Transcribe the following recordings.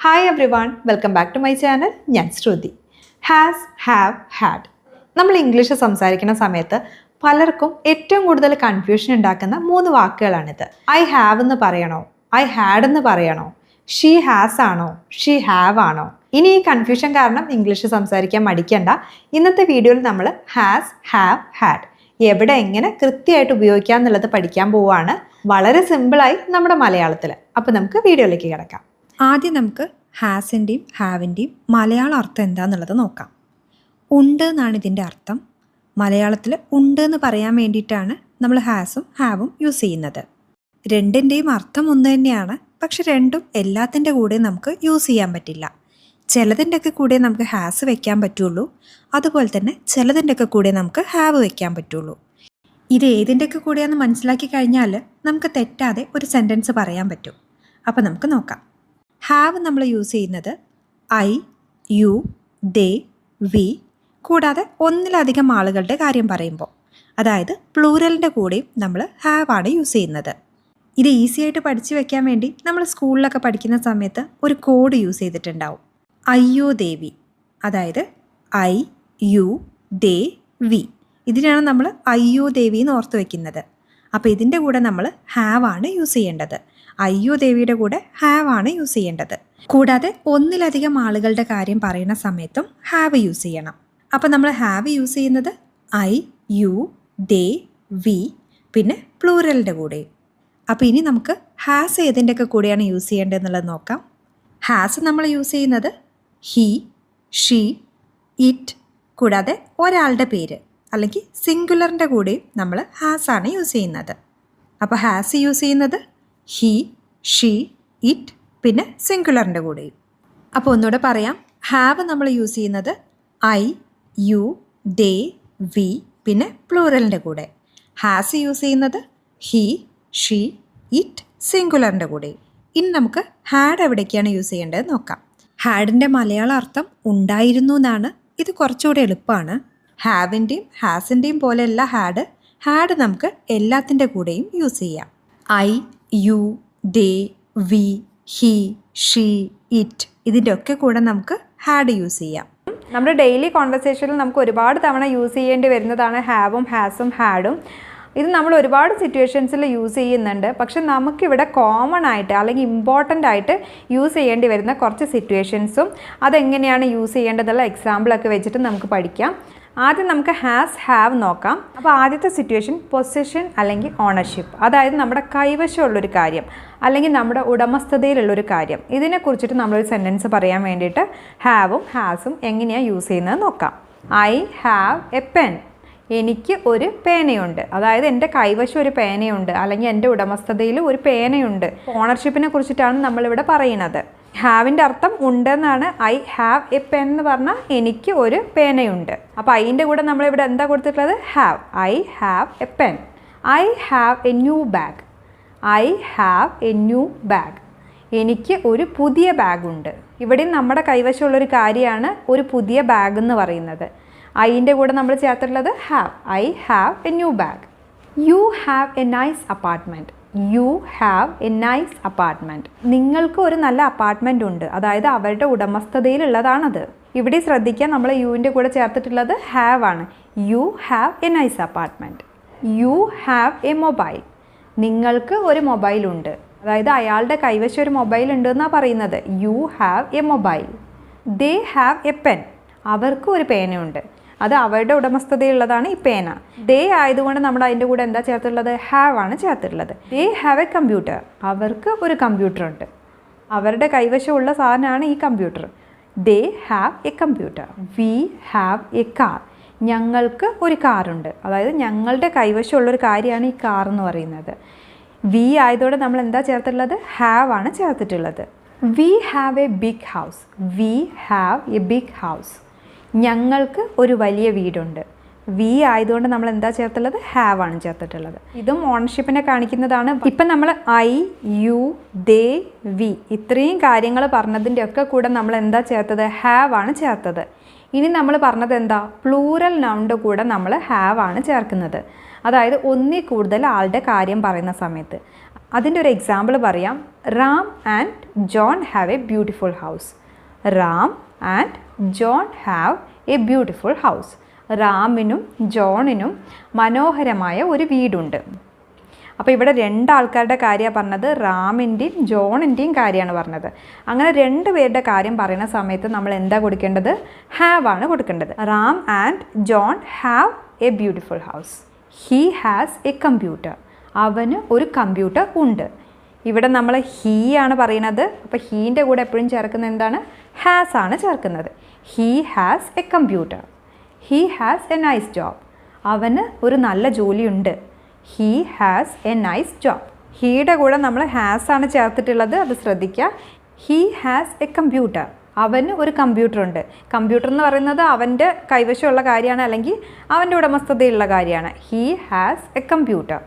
Hi everyone, welcome back to my channel. ഞാൻ Shruti. Has, have, had. നമ്മൾ English സംസാരിക്കുന്ന സമയത്ത് പലർക്കും ഏറ്റവും കൂടുതൽ കൺഫ്യൂഷൻ ഉണ്ടാക്കുന്ന 3 വാക്കുകളാണിത്. ഐ ഹാവ് എന്ന് പറയണോ, ഐ ഹാഡ് എന്ന് പറയണോ, ഷീ ഹാസ് ആണോ, ഷീ ഹാവ് ആണോ? ഇനി ഈ കൺഫ്യൂഷൻ കാരണം ഇംഗ്ലീഷ് സംസാരിക്കാൻ മടിക്കണ്ട. ഇന്നത്തെ വീഡിയോയിൽ നമ്മൾ ഹാസ്, ഹാവ്, ഹാഡ് എവിടെ എങ്ങനെ കൃത്യമായിട്ട് ഉപയോഗിക്കാം എന്നുള്ളത് പഠിക്കാൻ പോവുകയാണ്. വളരെ സിമ്പിളായി നമ്മുടെ മലയാളത്തിൽ. അപ്പോൾ നമുക്ക് വീഡിയോയിലേക്ക് കിടക്കാം. ആദ്യം നമുക്ക് ഹാസിൻ്റെയും ഹാവിൻ്റെയും മലയാള അർത്ഥം എന്താണെന്നുള്ളത് നോക്കാം. ഉണ്ട് എന്നാണ് ഇതിൻ്റെ അർത്ഥം. മലയാളത്തിൽ ഉണ്ട് എന്ന് പറയാൻ വേണ്ടിയിട്ടാണ് നമ്മൾ ഹാസും ഹാവും യൂസ് ചെയ്യുന്നത്. രണ്ടിൻ്റെയും അർത്ഥം ഒന്ന് തന്നെയാണ്, പക്ഷെ രണ്ടും എല്ലാത്തിൻ്റെ കൂടെ നമുക്ക് യൂസ് ചെയ്യാൻ പറ്റില്ല. ചിലതിൻ്റെയൊക്കെ കൂടെ നമുക്ക് ഹാസ് വെക്കാൻ പറ്റുള്ളൂ, അതുപോലെ തന്നെ ചിലതിൻ്റെയൊക്കെ കൂടെ നമുക്ക് ഹാവ് വെക്കാൻ പറ്റുള്ളൂ. ഇത് ഏതിൻ്റെയൊക്കെ കൂടെയാണെന്ന് മനസ്സിലാക്കി കഴിഞ്ഞാൽ നമുക്ക് തെറ്റാതെ ഒരു സെൻറ്റൻസ് പറയാൻ പറ്റും. അപ്പോൾ നമുക്ക് നോക്കാം. ഹാവ് നമ്മൾ യൂസ് ചെയ്യുന്നത് ഐ, യു, ദേ, വി, കൂടാതെ ഒന്നിലധികം ആളുകളുടെ കാര്യം പറയുമ്പോൾ, അതായത് പ്ലൂറലിൻ്റെ കൂടെയും നമ്മൾ ഹാവ് ആണ് യൂസ് ചെയ്യുന്നത്. ഇത് ഈസി ആയിട്ട് പഠിച്ചു വെക്കാൻ വേണ്ടി നമ്മൾ സ്കൂളിലൊക്കെ പഠിക്കുന്ന സമയത്ത് ഒരു കോഡ് യൂസ് ചെയ്തിട്ടുണ്ടാവും. അയ്യോ ദേവി, അതായത് ഐ, യു, ദേ, വി. ഇതിനാണ് നമ്മൾ അയ്യോ ദേവി എന്ന് ഓർത്ത് വയ്ക്കുന്നത്. അപ്പോൾ ഇതിൻ്റെ കൂടെ നമ്മൾ ഹാവ് ആണ് യൂസ് ചെയ്യേണ്ടത്. അയ്യോ ദേവിയുടെ കൂടെ ഹാവ് ആണ് യൂസ് ചെയ്യേണ്ടത്. കൂടാതെ ഒന്നിലധികം ആളുകളുടെ കാര്യം പറയുന്ന സമയത്തും ഹാവ് യൂസ് ചെയ്യണം. അപ്പോൾ നമ്മൾ ഹാവ് യൂസ് ചെയ്യുന്നത് ഐ, യു, ദേ, വി, പിന്നെ പ്ലൂറലിൻ്റെ കൂടെയും. അപ്പോൾ ഇനി നമുക്ക് ഹാസ് ഏതിൻ്റെയൊക്കെ കൂടെയാണ് യൂസ് ചെയ്യേണ്ടതെന്നുള്ളത് നോക്കാം. ഹാസ് നമ്മൾ യൂസ് ചെയ്യുന്നത് ഹി, ഷീ, ഇറ്റ്, കൂടാതെ ഒരാളുടെ പേര് അല്ലെങ്കിൽ സിംഗുലറിൻ്റെ കൂടെയും നമ്മൾ ഹാസ് ആണ് യൂസ് ചെയ്യുന്നത്. അപ്പോൾ ഹാസ് യൂസ് ചെയ്യുന്നത് ഹി, ഷീ, ഇറ്റ്, പിന്നെ സിംഗുലറിൻ്റെ കൂടെയും. അപ്പോൾ ഒന്നുകൂടെ പറയാം. ഹാവ് നമ്മൾ യൂസ് ചെയ്യുന്നത് ഐ, യു, ദേ, വി, പിന്നെ പ്ലൂറലിൻ്റെ കൂടെ. ഹാസ് യൂസ് ചെയ്യുന്നത് ഹി, ഷീ, ഇറ്റ്, സിംഗുലറിൻ്റെ കൂടെയും. ഇനി നമുക്ക് ഹാഡ് എവിടേക്കാണ് യൂസ് ചെയ്യേണ്ടത് നോക്കാം. ഹാഡിൻ്റെ മലയാള അർത്ഥം ഉണ്ടായിരുന്നു എന്നാണ്. ഇത് കുറച്ചുകൂടെ എളുപ്പമാണ്. ഹാവിൻ്റെയും ഹാസിൻ്റെയും പോലെയല്ല ഹാഡ്. ഹാഡ് നമുക്ക് എല്ലാത്തിൻ്റെ കൂടെയും യൂസ് ചെയ്യാം. I, you, they, we, he, she, it, ഇതിൻ്റെ ഒക്കെ കൂടെ നമുക്ക് ഹാഡ് യൂസ് ചെയ്യാം. നമ്മുടെ ഡെയിലി കോൺവെർസേഷനിൽ നമുക്ക് ഒരുപാട് തവണ യൂസ് ചെയ്യേണ്ടി വരുന്നതാണ് ഹാവും, ഹാസും, ഹാഡും. ഇത് നമ്മൾ ഒരുപാട് സിറ്റുവേഷൻസിൽ യൂസ് ചെയ്യുന്നുണ്ട്. പക്ഷെ നമുക്കിവിടെ കോമൺ ആയിട്ട് അല്ലെങ്കിൽ ഇമ്പോർട്ടൻ്റ് ആയിട്ട് യൂസ് ചെയ്യേണ്ടി വരുന്ന കുറച്ച് സിറ്റുവേഷൻസും അതെങ്ങനെയാണ് യൂസ് ചെയ്യേണ്ടതെന്നുള്ള എക്സാമ്പിളൊക്കെ വെച്ചിട്ട് നമുക്ക് പഠിക്കാം. ആദ്യം നമുക്ക് ഹാസ്, ഹാവ് നോക്കാം. അപ്പോൾ ആദ്യത്തെ സിറ്റുവേഷൻ പൊസിഷൻ അല്ലെങ്കിൽ ഓണർഷിപ്പ്, അതായത് നമ്മുടെ കൈവശമുള്ളൊരു കാര്യം അല്ലെങ്കിൽ നമ്മുടെ ഉടമസ്ഥതയിലുള്ളൊരു കാര്യം. ഇതിനെക്കുറിച്ചിട്ട് നമ്മളൊരു സെൻറ്റൻസ് പറയാൻ വേണ്ടിയിട്ട് ഹാവും ഹാസും എങ്ങനെയാണ് യൂസ് ചെയ്യുന്നത് നോക്കാം. ഐ ഹാവ് എ പെൻ, എനിക്ക് ഒരു പേനയുണ്ട്. അതായത് എൻ്റെ കൈവശം ഒരു പേനയുണ്ട് അല്ലെങ്കിൽ എൻ്റെ ഉടമസ്ഥതയിൽ ഒരു പേനയുണ്ട്. ഓണർഷിപ്പിനെ കുറിച്ചിട്ടാണ് നമ്മളിവിടെ പറയുന്നത്. ഹാവിൻ്റെ അർത്ഥം ഉണ്ടെന്നാണ്. ഐ ഹാവ് എ പെൻ എന്ന് പറഞ്ഞാൽ എനിക്ക് ഒരു പേനയുണ്ട്. അപ്പോൾ അതിൻ്റെ കൂടെ നമ്മളിവിടെ എന്താ കൊടുത്തിട്ടുള്ളത്? Have. I have A pen. I have a new bag. I have a new bag. എനിക്ക് ഒരു പുതിയ ബാഗുണ്ട്. ഇവിടെയും നമ്മുടെ കൈവശമുള്ളൊരു കാര്യമാണ് ഒരു പുതിയ ബാഗ് എന്ന് പറയുന്നത്. ഐൻ്റെ കൂടെ നമ്മൾ ചേർത്തിട്ടുള്ളത് have. I have a new bag. You have a nice apartment. You have a nice apartment. നിങ്ങൾക്ക് ഒരു നല്ല അപ്പാർട്ട്മെൻ്റ് ഉണ്ട്. അതായത് അവരുടെ ഉടമസ്ഥതയിലുള്ളതാണത്. ഇവിടെ ശ്രദ്ധിക്കുക, നമ്മൾ യുവിൻ്റെ കൂടെ ചേർത്തിട്ടുള്ളത് ഹാവ് ആണ്. U have a nice apartment. You have a mobile. നിങ്ങൾക്ക് ഒരു മൊബൈലുണ്ട്. അതായത് അയാളുടെ കൈവശം ഒരു മൊബൈൽ ഉണ്ട് എന്നാണ് പറയുന്നത്. U have a mobile. They have A pen. അവർക്ക് ഒരു പേനയുണ്ട്. അത് അവരുടെ ഉടമസ്ഥതയുള്ളതാണ് ഈ പേന. ദേ ആയതുകൊണ്ട് നമ്മൾ അതിൻ്റെ കൂടെ എന്താ ചേർത്തിട്ടുള്ളത്? ഹാവ് ആണ് ചേർത്തിട്ടുള്ളത്. They have a computer. അവർക്ക് ഒരു കമ്പ്യൂട്ടർ ഉണ്ട്. അവരുടെ കൈവശമുള്ള സാധനമാണ് ഈ computer. They have a computer. We have a car. ഞങ്ങൾക്ക് ഒരു കാറുണ്ട്. അതായത് ഞങ്ങളുടെ കൈവശമുള്ളൊരു കാര്യമാണ് ഈ കാർ എന്ന് പറയുന്നത്. വി ആയതോടെ നമ്മൾ എന്താ ചേർത്തിട്ടുള്ളത്? ഹാവ് ആണ് ചേർത്തിട്ടുള്ളത്. We have a big house. We have a big house. ഞങ്ങൾക്ക് ഒരു വലിയ വീടുണ്ട്. വി ആയതുകൊണ്ട് നമ്മൾ എന്താ ചേർത്തുള്ളത്? ഹാവ് ആണ് ചേർത്തിട്ടുള്ളത്. ഇതും ഓണർഷിപ്പിനെ കാണിക്കുന്നതാണ്. ഇപ്പം നമ്മൾ ഐ, യു, ദേ, വി ഇത്രയും കാര്യങ്ങൾ പറഞ്ഞതിൻ്റെ ഒക്കെ കൂടെ നമ്മൾ എന്താ ചേർത്തത്? ഹാവ് ആണ് ചേർത്തത്. ഇനി നമ്മൾ പറഞ്ഞത് എന്താ? പ്ലൂറൽ നൗണിൻ്റെ കൂടെ നമ്മൾ ഹാവ് ആണ് ചേർക്കുന്നത്. അതായത് ഒന്നിൽ കൂടുതൽ ആളുടെ കാര്യം പറയുന്ന സമയത്ത്. അതിൻ്റെ ഒരു എക്സാമ്പിൾ പറയാം. Ram and John have a beautiful house. Ram and John have a beautiful house. റാമിനും ജോണിനും മനോഹരമായ ഒരു വീടുണ്ട്. അപ്പോൾ ഇവിടെ രണ്ടാൾക്കാരുടെ കാര്യമാണ് പറഞ്ഞത്, റാമിൻ്റെയും ജോണിൻ്റെയും കാര്യമാണ് പറഞ്ഞത്. അങ്ങനെ രണ്ട് പേരുടെ കാര്യം പറയുന്ന സമയത്ത് നമ്മൾ എന്താ കൊടുക്കേണ്ടത്? ഹാവ് ആണ് കൊടുക്കേണ്ടത്. Ram and John have a beautiful house. He has a computer. അവന് ഒരു കമ്പ്യൂട്ടർ ഉണ്ട്. ഇവിടെ നമ്മൾ ഹീ ആണ് പറയുന്നത്. അപ്പോൾ ഹീൻ്റെ കൂടെ എപ്പോഴും ചേർക്കുന്നത് എന്താണ്? ഹാസ് ആണ് ചേർക്കുന്നത്. He has a computer. He has a nice job. അവന് ഒരു നല്ല ജോലിയുണ്ട്. He has a nice job. ഹീയുടെ കൂടെ നമ്മൾ ഹാസ് ആണ് ചേർത്തിട്ടുള്ളത്, അത് ശ്രദ്ധിക്കുക. He has a computer. അവന് ഒരു കമ്പ്യൂട്ടർ ഉണ്ട്. കമ്പ്യൂട്ടർ എന്ന് പറയുന്നത് അവൻ്റെ കൈവശമുള്ള കാര്യമാണ്, അല്ലെങ്കിൽ അവൻ്റെ ഉടമസ്ഥതയുള്ള കാര്യമാണ്. He has a computer.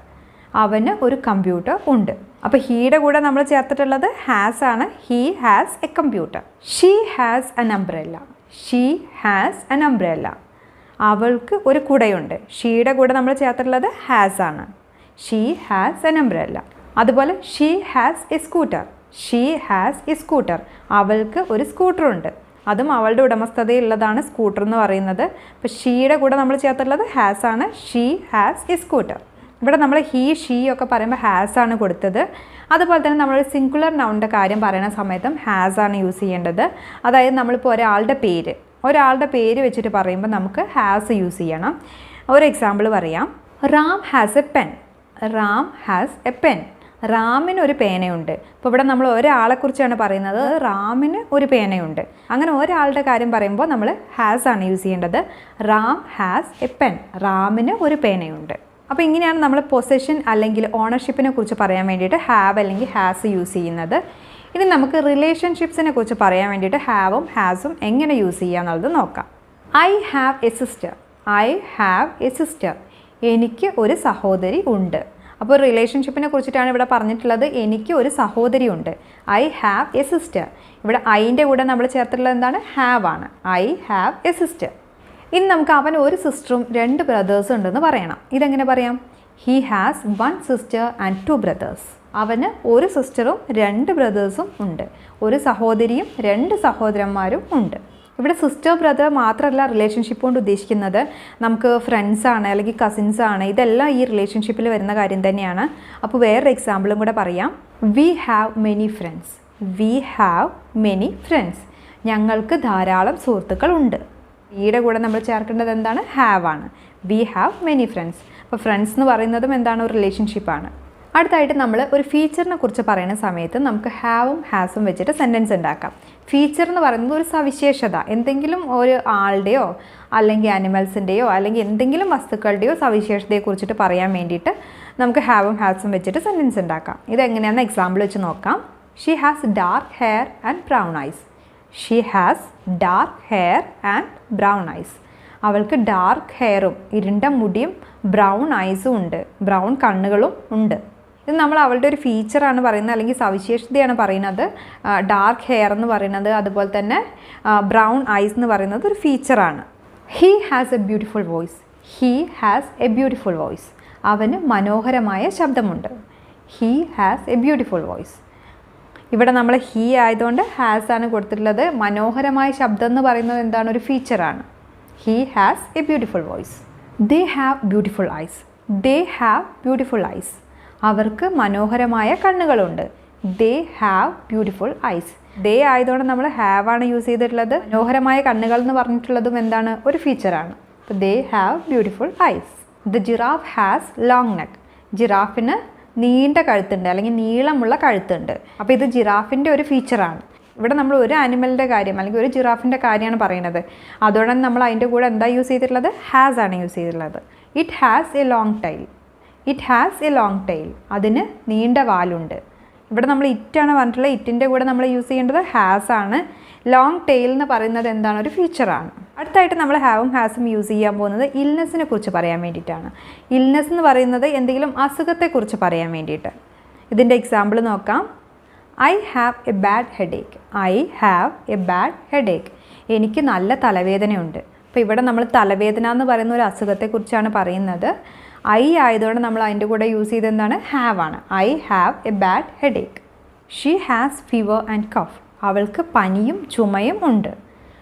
അവന് ഒരു കമ്പ്യൂട്ടർ ഉണ്ട്. അപ്പോൾ ഹീയുടെ കൂടെ നമ്മൾ ചേർത്തിട്ടുള്ളത് ഹാസ് ആണ്. He has a computer. She has an umbrella. She has an umbrella. അവൾക്ക് ഒരു കുടയുണ്ട്. ഷീയുടെ കൂടെ നമ്മൾ ചേർത്തിട്ടുള്ളത് ഹാസ് ആണ്. She has an umbrella. അതുപോലെ she has a scooter. She has a scooter. അവൾക്ക് ഒരു സ്കൂട്ടറുണ്ട്. അതും അവളുടെ ഉടമസ്ഥതയുള്ളതാണ് സ്കൂട്ടർ എന്ന് പറയുന്നത്. അപ്പോൾ ഷീയുടെ കൂടെ നമ്മൾ ചേർത്തിട്ടുള്ളത് ഹാസ് ആണ്. She has a scooter. ഇവിടെ നമ്മൾ ഹീ ഷീ ഒക്കെ പറയുമ്പോൾ ഹാസ് ആണ് കൊടുത്തത്. അതുപോലെ തന്നെ നമ്മൾ സിംഗുലർ നൗണിൻ്റെ കാര്യം പറയുന്ന സമയത്തും ഹാസ് ആണ് യൂസ് ചെയ്യേണ്ടത്. അതായത് നമ്മളിപ്പോൾ ഒരാളുടെ പേര് വെച്ചിട്ട് പറയുമ്പോൾ നമുക്ക് ഹാസ് യൂസ് ചെയ്യണം. ഒരു എക്സാമ്പിൾ പറയാം. Ram has a pen. Ram has a pen. റാമിന് ഒരു പേനയുണ്ട്. ഇപ്പോൾ ഇവിടെ നമ്മൾ ഒരാളെക്കുറിച്ചാണ് പറയുന്നത്. റാമിന് ഒരു പേനയുണ്ട്. അങ്ങനെ ഒരാളുടെ കാര്യം പറയുമ്പോൾ നമ്മൾ ഹാസ് ആണ് യൂസ് ചെയ്യേണ്ടത്. Ram has a pen. റാമിന് ഒരു പേനയുണ്ട്. അപ്പോൾ ഇങ്ങനെയാണ് നമ്മൾ പൊസഷൻ അല്ലെങ്കിൽ ഓണർഷിപ്പിനെ കുറിച്ച് പറയാൻ വേണ്ടിയിട്ട് ഹാവ് അല്ലെങ്കിൽ ഹാസ് യൂസ് ചെയ്യുന്നത്. ഇനി നമുക്ക് റിലേഷൻഷിപ്സിനെ കുറിച്ച് പറയാൻ വേണ്ടിയിട്ട് ഹാവും ഹാസും എങ്ങനെ യൂസ് ചെയ്യുക എന്നുള്ളത് നോക്കാം. I have A sister. I have A sister. എനിക്ക് ഒരു സഹോദരി ഉണ്ട്. അപ്പോൾ റിലേഷൻഷിപ്പിനെ കുറിച്ചിട്ടാണ് ഇവിടെ പറഞ്ഞിട്ടുള്ളത്. എനിക്ക് ഒരു സഹോദരി ഉണ്ട്. I have A sister. ഇവിടെ ഐൻ്റെ കൂടെ നമ്മൾ ചേർത്തിട്ടുള്ളത് എന്താണ്? ഹാവ് ആണ്. I have A sister. ഇനി നമുക്ക് അവൻ ഒരു സിസ്റ്ററും 2 ബ്രദേഴ്സും ഉണ്ടെന്ന് പറയണം. ഇതെങ്ങനെ പറയാം? He has 1 sister and 2 brothers. അവന് ഒരു സിസ്റ്ററും 2 ബ്രദേഴ്സും ഉണ്ട്. ഒരു സഹോദരിയും 2 സഹോദരന്മാരും ഉണ്ട്. ഇവിടെ സിസ്റ്റർ ബ്രദർ മാത്രമല്ല റിലേഷൻഷിപ്പ് കൊണ്ട് ഉദ്ദേശിക്കുന്നത്. നമുക്ക് ഫ്രണ്ട്സാണ് അല്ലെങ്കിൽ കസിൻസാണ്. ഇതെല്ലാം ഈ റിലേഷൻഷിപ്പിൽ വരുന്ന കാര്യം തന്നെയാണ്. അപ്പോൾ വേറൊരു എക്സാമ്പിളും കൂടെ പറയാം. We have many friends. We have many friends. ഞങ്ങൾക്ക് ധാരാളം സുഹൃത്തുക്കൾ ഉണ്ട്. ഈയുടെ കൂടെ നമ്മൾ ചേർക്കേണ്ടത് എന്താണ്? ഹാവ് ആണ്. We have many friends. അപ്പോൾ ഫ്രണ്ട്സ് എന്ന് പറയുന്നതും എന്താണ്? ഒരു റിലേഷൻഷിപ്പാണ്. അടുത്തായിട്ട് നമ്മൾ ഒരു ഫീച്ചറിനെ കുറിച്ച് പറയുന്ന സമയത്ത് നമുക്ക് ഹാവും ഹാസും വെച്ചിട്ട് സെൻറ്റൻസ് ഉണ്ടാക്കാം. ഫീച്ചർ എന്ന് പറയുന്നത് ഒരു സവിശേഷത, എന്തെങ്കിലും ഒരു ആളുടെയോ അല്ലെങ്കിൽ ആനിമൽസിൻ്റെയോ അല്ലെങ്കിൽ എന്തെങ്കിലും വസ്തുക്കളുടെയോ സവിശേഷതയെ കുറിച്ചിട്ട് പറയാൻ വേണ്ടിയിട്ട് നമുക്ക് ഹാവും ഹാസും വെച്ചിട്ട് സെൻറ്റൻസ് ഉണ്ടാക്കാം. ഇതെങ്ങനെയാണെന്ന് എക്സാമ്പിൾ വെച്ച് നോക്കാം. She has dark hair and brown eyes. She has dark hair and brown eyes. അവൾക്ക് ഡാർക്ക് ഹെയറും ഇരുണ്ട മുടിയും ബ്രൗൺ ഐസും ഉണ്ട്. ബ്രൗൺ കണ്ണുകളും ഉണ്ട്. ഇത് നമ്മൾ അവളുടെ ഒരു ഫീച്ചറാണ് പറയുന്നത്, അല്ലെങ്കിൽ സവിശേഷതയാണ് പറയുന്നത്. ഡാർക്ക് ഹെയർ എന്ന് പറയുന്നത്, അതുപോലെ തന്നെ ബ്രൗൺ ഐസ് എന്ന് പറയുന്നത് ഒരു ഫീച്ചറാണ്. He has a beautiful voice. He has a beautiful voice. അവന് മനോഹരമായ ശബ്ദമുണ്ട്. He has a beautiful voice. ഇവിടെ നമ്മൾ ഹീ ആയതുകൊണ്ട് ഹാസ് ആണ് കൊടുത്തിട്ടുള്ളത്. മനോഹരമായ ശബ്ദം എന്ന് പറയുന്നത് എന്താണ്? ഒരു ഫീച്ചറാണ്. He has a beautiful voice. They have beautiful eyes. They have beautiful eyes. അവർക്ക് മനോഹരമായ കണ്ണുകളുണ്ട്. They have beautiful eyes. They ആയതുകൊണ്ട് നമ്മൾ ഹാവ് ആണ് യൂസ് ചെയ്തിട്ടുള്ളത്. മനോഹരമായ കണ്ണുകൾ എന്ന് പറഞ്ഞിട്ടുള്ളതും എന്താണ്? ഒരു ഫീച്ചറാണ്. അപ്പോൾ they have beautiful eyes. The giraffe has long neck. ജിറാഫിന് നീണ്ട കഴുത്തുണ്ട്, അല്ലെങ്കിൽ നീളമുള്ള കഴുത്തുണ്ട്. അപ്പോൾ ഇത് ജിറാഫിൻ്റെ ഒരു ഫീച്ചറാണ്. ഇവിടെ നമ്മൾ ഒരു ആനിമലിൻ്റെ കാര്യം അല്ലെങ്കിൽ ഒരു ജിറാഫിൻ്റെ കാര്യമാണ് പറയുന്നത്. അതുകൊണ്ടാണ് നമ്മൾ അതിൻ്റെ കൂടെ എന്താ യൂസ് ചെയ്തിട്ടുള്ളത്? ഹാസ് ആണ് യൂസ് ചെയ്തിട്ടുള്ളത്. It has A long tile. It has A long tile. അതിന് നീണ്ട വാലുണ്ട്. ഇവിടെ നമ്മൾ ഇറ്റാണ് പറഞ്ഞിട്ടുള്ളത്. ഇറ്റിൻ്റെ കൂടെ നമ്മൾ യൂസ് ചെയ്യേണ്ടത് ഹാസ് ആണ്. ലോങ് ടെയിൽ എന്ന് പറയുന്നത് എന്താണ്? ഒരു ഫീച്ചറാണ്. അടുത്തായിട്ട് നമ്മൾ ഹാവും ഹാസും യൂസ് ചെയ്യാൻ പോകുന്നത് ഇൽനെസ്സിനെ കുറിച്ച് പറയാൻ വേണ്ടിയിട്ടാണ്. ഇൽനെസ് എന്ന് പറയുന്നത് എന്തെങ്കിലും അസുഖത്തെക്കുറിച്ച് പറയാൻ വേണ്ടിയിട്ട്. ഇതിൻ്റെ എക്സാമ്പിൾ നോക്കാം. I have a bad headache. I have a bad headache. എനിക്ക് നല്ല തലവേദനയുണ്ട്. അപ്പോൾ ഇവിടെ നമ്മൾ തലവേദന എന്ന് പറയുന്ന ഒരു അസുഖത്തെക്കുറിച്ചാണ് പറയുന്നത്. ഐ ആയതുകൊണ്ട് നമ്മൾ അതിൻ്റെ കൂടെ യൂസ് ചെയ്ത് എന്താണ് ഹാവ് ആണ്. I have a bad headache. She has fever and cough. അവൾക്ക് പനിയും ചുമയും ഉണ്ട്.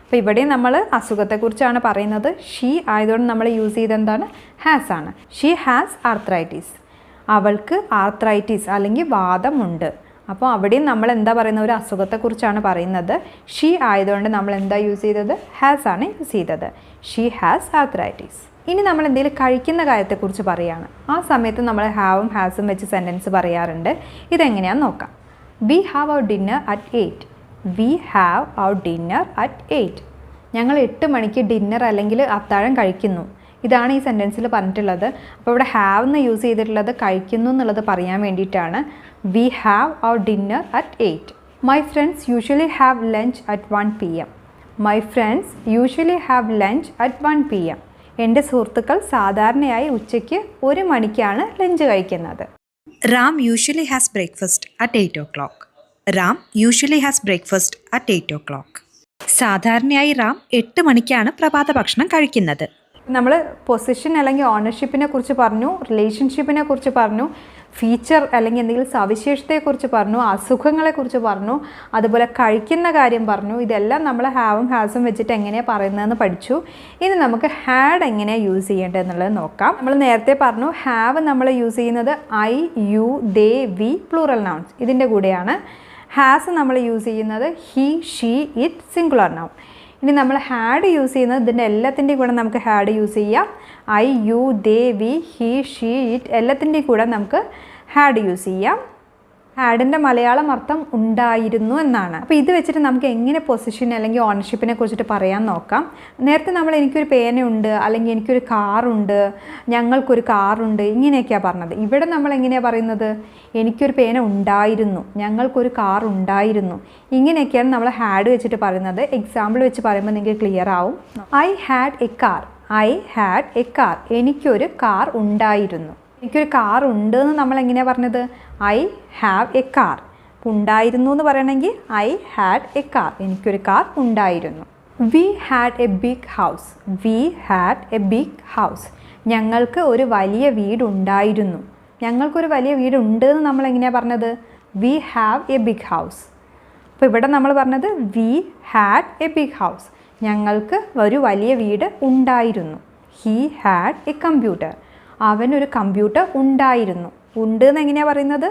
അപ്പോൾ ഇവിടെ നമ്മൾ അസുഖത്തെക്കുറിച്ചാണ് പറയുന്നത്. ഷീ ആയതുകൊണ്ട് നമ്മൾ യൂസ് ചെയ്ത് എന്താണ് ഹാസ് ആണ്. She has arthritis. അവൾക്ക് ആർത്രൈറ്റിസ് അല്ലെങ്കിൽ വാദമുണ്ട്. അപ്പോൾ അവിടെയും നമ്മൾ എന്താ പറയുന്നത്, ഒരു അസുഖത്തെക്കുറിച്ചാണ് പറയുന്നത്. ഷീ ആയതുകൊണ്ട് നമ്മൾ എന്താ യൂസ് ചെയ്തത്, ഹാസ് ആണ് യൂസ് ചെയ്തത്. She has arthritis. ഇനി നമ്മൾ എന്തെങ്കിലും കഴിക്കുന്ന കാര്യത്തെക്കുറിച്ച് പറയുകയാണ്. ആ സമയത്ത് നമ്മൾ ഹാവും ഹാസും വെച്ച് സെൻറ്റൻസ് പറയാറുണ്ട്. ഇതെങ്ങനെയാണെന്ന് നോക്കാം. We have our dinner at 8. We have our dinner at 8. ഞങ്ങൾ 8 മണിക്ക് ഡിന്നർ അല്ലെങ്കിൽ അത്താഴം കഴിക്കുന്നു. ഇതാണ് ഈ സെൻറ്റൻസിൽ പറഞ്ഞിട്ടുള്ളത്. അപ്പോൾ ഇവിടെ ഹാവ് എന്ന് യൂസ് ചെയ്തിട്ടുള്ളത് കഴിക്കുന്നു എന്നുള്ളത് പറയാൻ വേണ്ടിയിട്ടാണ്. We have our dinner at 8. My friends usually have lunch at 1 PM. My friends usually have lunch at 1 PM. എൻ്റെ സുഹൃത്തുക്കൾ സാധാരണയായി ഉച്ചയ്ക്ക് 1 മണിക്കാണ് ലഞ്ച് കഴിക്കുന്നത്. Ram usually has breakfast at 8 o'clock. Ram usually has breakfast at 8 o'clock. സാധാരണയായി റാം 8 മണിക്കാണ് പ്രഭാത ഭക്ഷണം കഴിക്കുന്നത്. നമ്മൾ പൊസിഷൻ അല്ലെങ്കിൽ ഓണർഷിപ്പിനെ കുറിച്ച് പറഞ്ഞു, റിലേഷൻഷിപ്പിനെ കുറിച്ച് പറഞ്ഞു, ഫീച്ചർ അല്ലെങ്കിൽ എന്തെങ്കിലും സവിശേഷതയെക്കുറിച്ച് പറഞ്ഞു, അസുഖങ്ങളെക്കുറിച്ച് പറഞ്ഞു, അതുപോലെ കഴിക്കുന്ന കാര്യം പറഞ്ഞു. ഇതെല്ലാം നമ്മൾ ഹാവും ഹാസും വെച്ചിട്ട് എങ്ങനെയാണ് പറയുന്നതെന്ന് പഠിച്ചു. ഇനി നമുക്ക് ഹാഡ് എങ്ങനെയാണ് യൂസ് ചെയ്യേണ്ടത് എന്നുള്ളത് നോക്കാം. നമ്മൾ നേരത്തെ പറഞ്ഞു ഹാവ് നമ്മൾ യൂസ് ചെയ്യുന്നത് I, you, they, we plural nouns ഇതിൻ്റെ കൂടെയാണ്. ഹാസ് നമ്മൾ യൂസ് ചെയ്യുന്നത് he, she, it singular noun. ഇനി നമ്മൾ ഹാഡ് യൂസ് ചെയ്യുന്നത് ഇതിൻ്റെ എല്ലാത്തിൻ്റെയും കൂടെ നമുക്ക് ഹാഡ് യൂസ് ചെയ്യാം. I, you, they, we, he, she, it എല്ലാത്തിൻ്റെയും കൂടെ നമുക്ക് ഹാഡ് യൂസ് ചെയ്യാം. ഹാഡിൻ്റെ മലയാളം അർത്ഥം ഉണ്ടായിരുന്നു എന്നാണ്. അപ്പോൾ ഇത് വെച്ചിട്ട് നമുക്ക് എങ്ങനെ പൊസിഷൻ അല്ലെങ്കിൽ ഓണർഷിപ്പിനെ കുറിച്ചിട്ട് പറയാൻ നോക്കാം. നേരത്തെ നമ്മൾ എനിക്കൊരു പേനയുണ്ട് അല്ലെങ്കിൽ എനിക്കൊരു കാറുണ്ട്, ഞങ്ങൾക്കൊരു കാറുണ്ട്, ഇങ്ങനെയൊക്കെയാണ് പറഞ്ഞത്. ഇവിടെ നമ്മൾ എങ്ങനെയാണ് പറയുന്നത്, എനിക്കൊരു പേന ഉണ്ടായിരുന്നു, ഞങ്ങൾക്കൊരു കാർ ഉണ്ടായിരുന്നു, ഇങ്ങനെയൊക്കെയാണ് നമ്മൾ ഹാഡ് വെച്ചിട്ട് പറയുന്നത്. എക്സാമ്പിൾ വെച്ച് പറയുമ്പോൾ നിങ്ങൾക്ക് ക്ലിയർ ആവും. I had a car. I had a car. എനിക്കൊരു കാർ ഉണ്ടായിരുന്നു. എനിക്കൊരു കാർ ഉണ്ട് എന്ന് നമ്മൾ എങ്ങനെയാണ് പറഞ്ഞത്, ഐ ഹാവ് എ കാർ. ഉണ്ടായിരുന്നു എന്ന് പറയണമെങ്കിൽ ഐ ഹാഡ് എ കാർ. എനിക്കൊരു കാർ ഉണ്ടായിരുന്നു. We had a big house. We had a big house. ഞങ്ങൾക്ക് ഒരു വലിയ വീടുണ്ടായിരുന്നു. ഞങ്ങൾക്കൊരു വലിയ വീടുണ്ട് എന്ന് നമ്മൾ എങ്ങനെയാണ് പറഞ്ഞത്, we have a big house. അപ്പോൾ ഇവിടെ നമ്മൾ പറഞ്ഞത് we had a big house. ഞങ്ങൾക്ക് ഒരു വലിയ വീട് ഉണ്ടായിരുന്നു. He had a computer. അവനൊരു കമ്പ്യൂട്ടർ ഉണ്ടായിരുന്നു. ഉണ്ട് എന്ന് എങ്ങനെയാണ് പറയുന്നത്,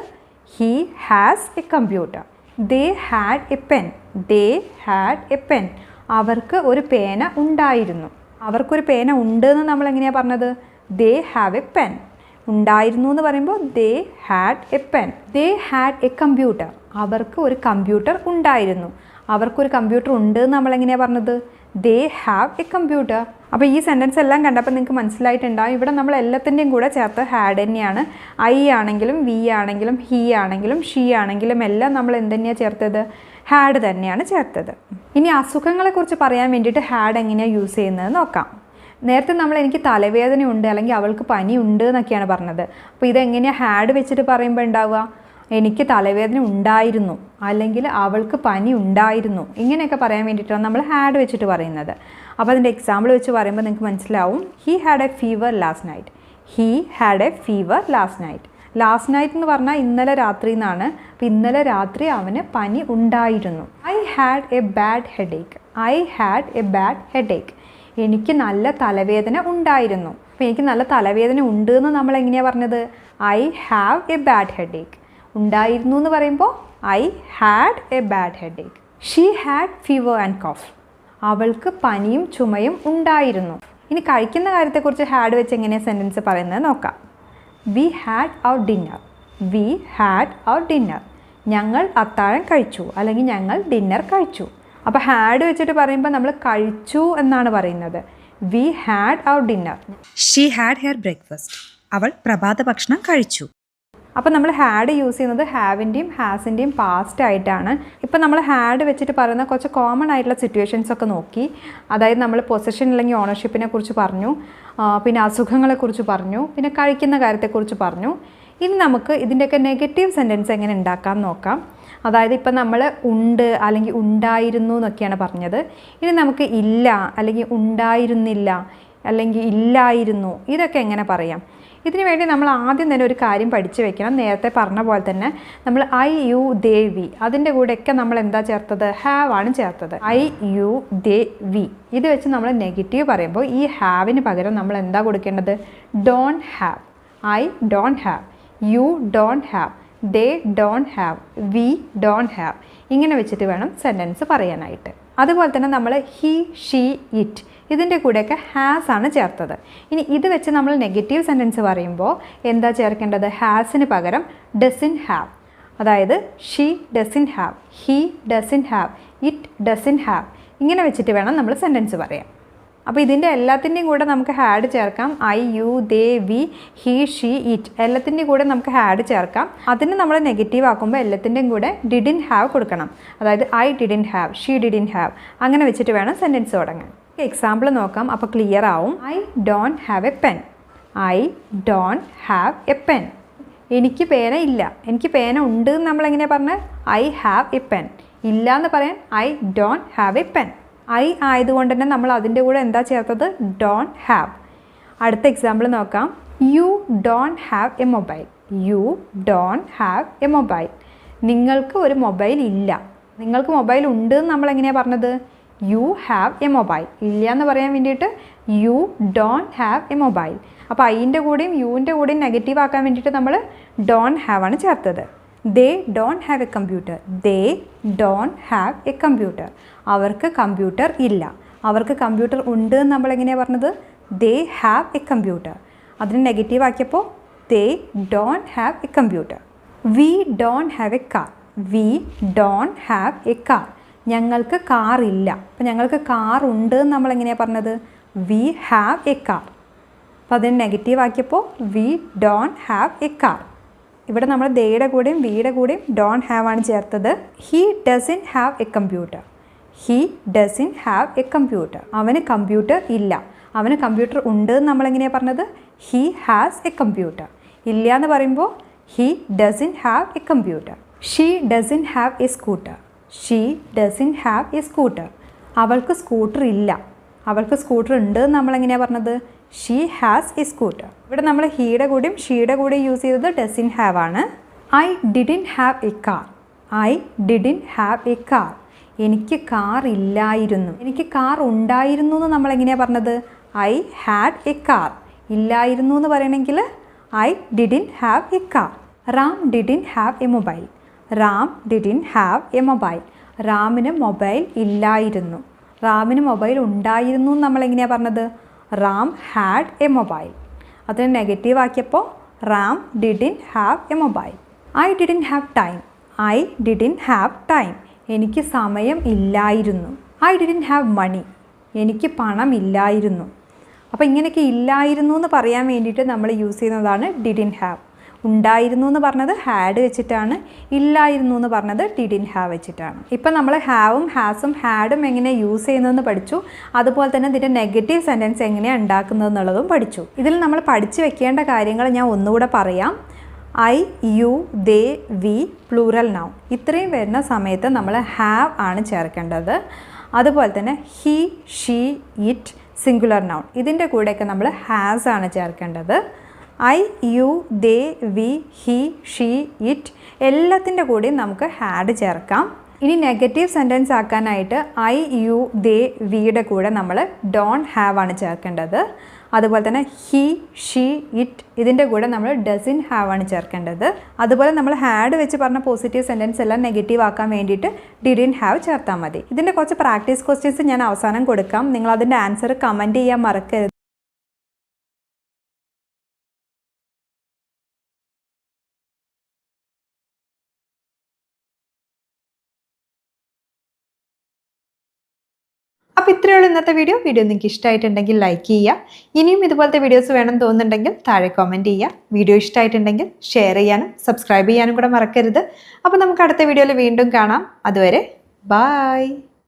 he has a computer. They had a pen. They had a pen. അവർക്ക് ഒരു പേന ഉണ്ടായിരുന്നു. അവർക്കൊരു പേന ഉണ്ട് എന്ന് നമ്മൾ എങ്ങനെയാണ് പറഞ്ഞത്, ദേ ഹാവ് എ പെൻ. ഉണ്ടായിരുന്നു എന്ന് പറയുമ്പോൾ ദേ had a pen. They had a computer. അവർക്ക് ഒരു കമ്പ്യൂട്ടർ ഉണ്ടായിരുന്നു. അവർക്കൊരു കമ്പ്യൂട്ടർ ഉണ്ട് എന്ന് നമ്മൾ എങ്ങനെയാണ് പറഞ്ഞത്, ദേ ഹാവ് എ കമ്പ്യൂട്ടർ. അപ്പോൾ ഈ സെൻറ്റൻസ് എല്ലാം കണ്ടപ്പോൾ നിങ്ങൾക്ക് മനസ്സിലായിട്ടുണ്ടാകും. ഇവിടെ നമ്മൾ എല്ലാത്തിൻ്റെയും കൂടെ ചേർത്ത് ഹാഡ് തന്നെയാണ്. ഐ ആണെങ്കിലും വി ആണെങ്കിലും ഹി ആണെങ്കിലും ഷീ ആണെങ്കിലും എല്ലാം നമ്മൾ എന്തുതന്നെയാണ് ചേർത്തത്, ഹാഡ് തന്നെയാണ് ചേർത്തത്. ഇനി അസുഖങ്ങളെക്കുറിച്ച് പറയാൻ വേണ്ടിയിട്ട് ഹാഡ് എങ്ങനെയാണ് യൂസ് ചെയ്യുന്നത് നോക്കാം. നേരത്തെ നമ്മൾ എനിക്ക് തലവേദന ഉണ്ട് അല്ലെങ്കിൽ അവൾക്ക് പനി ഉണ്ട് എന്നൊക്കെയാണ് പറഞ്ഞത്. അപ്പോൾ ഇതെങ്ങനെയാണ് ഹാഡ് വെച്ചിട്ട് പറയുമ്പോൾ ഉണ്ടാവുക, എനിക്ക് തലവേദന ഉണ്ടായിരുന്നു അല്ലെങ്കിൽ അവൾക്ക് പനി ഉണ്ടായിരുന്നു, ഇങ്ങനെയൊക്കെ പറയാൻ വേണ്ടിയിട്ടാണ് നമ്മൾ ഹാഡ് വെച്ചിട്ട് പറയുന്നത്. അപ്പോൾ അതിൻ്റെ എക്സാമ്പിൾ വെച്ച് പറയുമ്പോൾ നിങ്ങൾക്ക് മനസ്സിലാവും. He had A fever last night. He had A fever last night. Last night എന്ന് പറഞ്ഞാൽ ഇന്നലെ രാത്രി എന്നാണ്. അപ്പോൾ ഇന്നലെ രാത്രി അവന് പനി ഉണ്ടായിരുന്നു. I had a bad headache. I had a bad headache. എനിക്ക് നല്ല തലവേദന ഉണ്ടായിരുന്നു. അപ്പോൾ എനിക്ക് നല്ല തലവേദന ഉണ്ട് എന്ന് നമ്മൾ എങ്ങനെയാണ് പറഞ്ഞത്, I have a bad headache. ഉണ്ടായിരുന്നു എന്ന് പറയുമ്പോൾ I had a bad headache. She had fever and cough. അവൾക്ക് പനിയും ചുമയും ഉണ്ടായിരുന്നു. ഇനി കഴിക്കുന്ന കാര്യത്തെക്കുറിച്ച് ഹാഡ് വെച്ച് എങ്ങനെയാണ് സെൻറ്റൻസ് പറയുന്നത് നോക്കാം. We had our dinner. We had our dinner. ഞങ്ങൾ അത്താഴം കഴിച്ചു അല്ലെങ്കിൽ ഞങ്ങൾ ഡിന്നർ കഴിച്ചു. അപ്പോൾ ഹാഡ് വെച്ചിട്ട് പറയുമ്പോൾ നമ്മൾ കഴിച്ചു എന്നാണ് പറയുന്നത്. We had our dinner. She had her breakfast. അവൾ പ്രഭാത ഭക്ഷണം കഴിച്ചു. അപ്പോൾ നമ്മൾ ഹാഡ് യൂസ് ചെയ്യുന്നത് ഹാവിൻ്റെയും ഹാസിൻ്റെയും പാസ്റ്റ് ആയിട്ടാണ്. ഇപ്പോൾ നമ്മൾ ഹാഡ് വെച്ചിട്ട് പറയുന്ന കുറച്ച് കോമൺ ആയിട്ടുള്ള സിറ്റുവേഷൻസ് ഒക്കെ നോക്കി. അതായത് നമ്മൾ പൊസഷൻ അല്ലെങ്കിൽ ഓണർഷിപ്പിനെ കുറിച്ച് പറഞ്ഞു, പിന്നെ അസുഖങ്ങളെക്കുറിച്ച് പറഞ്ഞു, പിന്നെ കഴിക്കുന്ന കാര്യത്തെക്കുറിച്ച് പറഞ്ഞു. ഇനി നമുക്ക് ഇതിൻ്റെയൊക്കെ നെഗറ്റീവ് സെൻറ്റൻസ് എങ്ങനെ ഉണ്ടാക്കാം നോക്കാം. അതായത് ഇപ്പം നമ്മൾ ഉണ്ട് അല്ലെങ്കിൽ ഉണ്ടായിരുന്നു എന്നൊക്കെയാണ് പറഞ്ഞത്. ഇനി നമുക്ക് ഇല്ല അല്ലെങ്കിൽ ഉണ്ടായിരുന്നില്ല അല്ലെങ്കിൽ ഇല്ലായിരുന്നു, ഇതൊക്കെ എങ്ങനെ പറയാം. ഇതിനു വേണ്ടി നമ്മൾ ആദ്യം തന്നെ ഒരു കാര്യം പഠിച്ചു വെക്കണം. നേരത്തെ പറഞ്ഞ പോലെ തന്നെ നമ്മൾ ഐ യു ദേ വി അതിൻ്റെ കൂടെയൊക്കെ നമ്മൾ എന്താ ചേർത്തത്? ഹാവ് ആണ് ചേർത്തത്. ഐ യു ദേ വി ഇത് വെച്ച് നമ്മൾ നെഗറ്റീവ് പറയുമ്പോൾ ഈ ഹാവിന് പകരം നമ്മൾ എന്താ കൊടുക്കേണ്ടത്? Don't have. I don't have, you don't have, they don't have, V don't have. ഇങ്ങനെ വെച്ചിട്ട് വേണം സെൻറ്റൻസ് പറയാനായിട്ട്. അതുപോലെ തന്നെ നമ്മൾ ഹി, ഷീ, ഇറ്റ് ഇതിൻ്റെ കൂടെയൊക്കെ ഹാസ് ആണ് ചേർത്തത്. ഇനി ഇത് വെച്ച് നമ്മൾ നെഗറ്റീവ് സെൻറ്റൻസ് പറയുമ്പോൾ എന്താ ചേർക്കേണ്ടത്? ഹാസിന് പകരം ഡസിൻ ഹാവ്. അതായത് she doesn't have, he doesn't have, it doesn't have. ഇങ്ങനെ വെച്ചിട്ട് വേണം നമ്മൾ സെൻറ്റൻസ് പറയാൻ. അപ്പോൾ ഇതിൻ്റെ എല്ലാത്തിൻ്റെയും കൂടെ നമുക്ക് ഹാഡ് ചേർക്കാം. I you they we he she it എല്ലാത്തിൻ്റെയും കൂടെ നമുക്ക് ഹാഡ് ചേർക്കാം. അതിന് നമ്മൾ നെഗറ്റീവ് ആക്കുമ്പോൾ എല്ലാത്തിൻ്റെയും കൂടെ ഡിഡിൻ ഹാവ് കൊടുക്കണം. അതായത് I didn't have, she didn't have. അങ്ങനെ വെച്ചിട്ട് വേണം സെൻറ്റൻസ് തുടങ്ങാൻ. എക്സാമ്പിൾ നോക്കാം, അപ്പോൾ ക്ലിയർ ആവും. I don't have A pen. I don't have A pen. എനിക്ക് പേന ഇല്ല. എനിക്ക് പേന ഉണ്ട് എന്ന് നമ്മളെങ്ങനെയാണ് പറഞ്ഞത്? I have A pen. ഇല്ല എന്ന് പറയാൻ I don't have A pen. I ആയതുകൊണ്ട് തന്നെ നമ്മൾ അതിൻ്റെ കൂടെ എന്താ ചേർത്തത്? Don't have. അടുത്ത എക്സാമ്പിൾ നോക്കാം. You don't have a mobile. You don't have a mobile. നിങ്ങൾക്ക് ഒരു മൊബൈൽ ഇല്ല. നിങ്ങൾക്ക് മൊബൈൽ ഉണ്ട് എന്ന് നമ്മളെങ്ങനെയാണ് പറഞ്ഞത്? U have a mobile. ഇല്ല എന്ന് പറയാൻ വേണ്ടിയിട്ട് you don't have a mobile. അപ്പോൾ ഐൻ്റെ കൂടെയും യുവിൻ്റെ കൂടെയും നെഗറ്റീവ് ആക്കാൻ വേണ്ടിയിട്ട് നമ്മൾ ഡോണ്ട് ഹാവ് ആണ് ചേർത്തത്. They don't have a computer. They don't have a computer. അവർക്ക് കമ്പ്യൂട്ടർ ഇല്ല. അവർക്ക് കമ്പ്യൂട്ടർ ഉണ്ട് എന്ന് നമ്മളെങ്ങനെയാണ് പറഞ്ഞത്? They have a computer. അതിന് നെഗറ്റീവ് ആക്കിയപ്പോൾ they don't have a computer. We don't have a car. We don't have a car. ഞങ്ങൾക്ക് കാർ ഇല്ല. അപ്പോൾ ഞങ്ങൾക്ക് കാർ ഉണ്ട് എന്ന് നമ്മളെങ്ങനെയാണ് പറഞ്ഞത്? We have a car. അപ്പോൾ അതിന് നെഗറ്റീവ് ആക്കിയപ്പോൾ we don't have a car. ഇവിടെ നമ്മൾ ദേയുടെ കൂടെയും വിയുടെ കൂടെയും ഡോണ്ട് ഹാവ് ആണ് ചേർത്തത്. He doesn't have a computer. He doesn't have a computer. അവന് കമ്പ്യൂട്ടർ ഇല്ല. അവന് കമ്പ്യൂട്ടർ ഉണ്ട് എന്ന് നമ്മളെങ്ങനെയാണ് പറഞ്ഞത്? He has a computer. ഇല്ല എന്ന് പറയുമ്പോൾ he doesn't have a computer. She doesn't have A scooter. She doesn't have A scooter. അവൾക്ക് സ്കൂട്ടർ ഇല്ല. അവൾക്ക് സ്കൂട്ടർ ഉണ്ട് എന്ന് നമ്മളെങ്ങനെയാണ് പറഞ്ഞത്? She has a scooter. ഇവിടെ നമ്മൾ ഹീയുടെ കൂടെയും ഷീയുടെ കൂടെയും യൂസ് ചെയ്തത് ഡസിൻ ഹാവ് ആണ്. I didn't have a car. I didn't have a car. എനിക്ക് കാർ ഇല്ലായിരുന്നു. എനിക്ക് കാർ ഉണ്ടായിരുന്നു എന്ന് നമ്മളെങ്ങനെയാണ് പറഞ്ഞത്? I had a car. ഇല്ലായിരുന്നു എന്ന് പറയണമെങ്കിൽ I didn't have a car. Ram didn't have a mobile. Ram didn't have a mobile. റാമിന് മൊബൈൽ ഇല്ലായിരുന്നു. റാമിന് മൊബൈൽ ഉണ്ടായിരുന്നു എന്ന് നമ്മളെങ്ങനെയാണ് പറഞ്ഞത്? Ram had a mobile. അതിന് നെഗറ്റീവ് ആക്കിയപ്പോൾ Ram didn't have a mobile. I didn't have time. I didn't have time. എനിക്ക് സമയം ഇല്ലായിരുന്നു. I didn't have money. എനിക്ക് പണം ഇല്ലായിരുന്നു. അപ്പോൾ ഇങ്ങനെയൊക്കെ ഇല്ലായിരുന്നു എന്ന് പറയാൻ വേണ്ടിയിട്ട് നമ്മൾ യൂസ് ചെയ്യുന്നതാണ് ഡിഡിൻ ഹാവ്. ഉണ്ടായിരുന്നു എന്ന് പറഞ്ഞത് ഹാഡ് വെച്ചിട്ടാണ്. ഇല്ലായിരുന്നു എന്ന് പറഞ്ഞത് ഡിഡിൻ ഹാവ് വെച്ചിട്ടാണ്. ഇപ്പം നമ്മൾ ഹാവും ഹാസും ഹാഡും എങ്ങനെ യൂസ് ചെയ്യുന്നതെന്ന് പഠിച്ചു. അതുപോലെ തന്നെ ഇതിൻ്റെ നെഗറ്റീവ് സെൻറ്റൻസ് എങ്ങനെയാണ് ഉണ്ടാക്കുന്നതെന്നുള്ളതും പഠിച്ചു. ഇതിൽ നമ്മൾ പഠിച്ചു വെക്കേണ്ട കാര്യങ്ങൾ ഞാൻ ഒന്നുകൂടെ പറയാം. I you they we plural noun ഇത്രയും വരുന്ന സമയത്ത് നമ്മൾ ഹാവ് ആണ് ചേർക്കേണ്ടത്. അതുപോലെ തന്നെ he she it singular noun ഇതിൻ്റെ കൂടെയൊക്കെ നമ്മൾ ഹാസ് ആണ് ചേർക്കേണ്ടത്. I you they we he she it എല്ലാത്തിൻ്റെ കൂടെയും നമുക്ക് ഹാഡ് ചേർക്കാം. ഇനി നെഗറ്റീവ് സെൻറ്റൻസ് ആക്കാനായിട്ട് ഐ യു ദേ വിയുടെ കൂടെ നമ്മൾ ഡോണ്ട് ഹാവ് ആണ് ചേർക്കേണ്ടത്. അതുപോലെ തന്നെ ഹി ഷീ ഇറ്റ് ഇതിൻ്റെ കൂടെ നമ്മൾ ഡസിൻ ഹാവ് ആണ് ചേർക്കേണ്ടത്. അതുപോലെ നമ്മൾ ഹാഡ് വെച്ച് പറഞ്ഞ പോസിറ്റീവ് സെൻറ്റൻസ് എല്ലാം നെഗറ്റീവ് ആക്കാൻ വേണ്ടിയിട്ട് ഡിഡിൻ ഹാവ് ചേർത്താൽ മതി. ഇതിൻ്റെ കുറച്ച് പ്രാക്ടീസ് ക്വസ്റ്റ്യൻസ് ഞാൻ അവസാനം കൊടുക്കാം. നിങ്ങൾ അതിൻ്റെ ആൻസർ കമൻറ്റ് ചെയ്യാൻ മറക്കരുത്. അപ്പോൾ ഇത്രയുള്ള ഇന്നത്തെ വീഡിയോ നിങ്ങൾക്ക് ഇഷ്ടമായിട്ടുണ്ടെങ്കിൽ ലൈക്ക് ചെയ്യുക. ഇനിയും ഇതുപോലത്തെ വീഡിയോസ് വേണം തോന്നുന്നുണ്ടെങ്കിൽ താഴെ കമൻറ്റ് ചെയ്യുക. വീഡിയോ ഇഷ്ടമായിട്ടുണ്ടെങ്കിൽ ഷെയർ ചെയ്യാനും സബ്സ്ക്രൈബ് ചെയ്യാനും കൂടെ മറക്കരുത്. അപ്പോൾ നമുക്ക് അടുത്ത വീഡിയോയിൽ വീണ്ടും കാണാം. അതുവരെ ബൈ.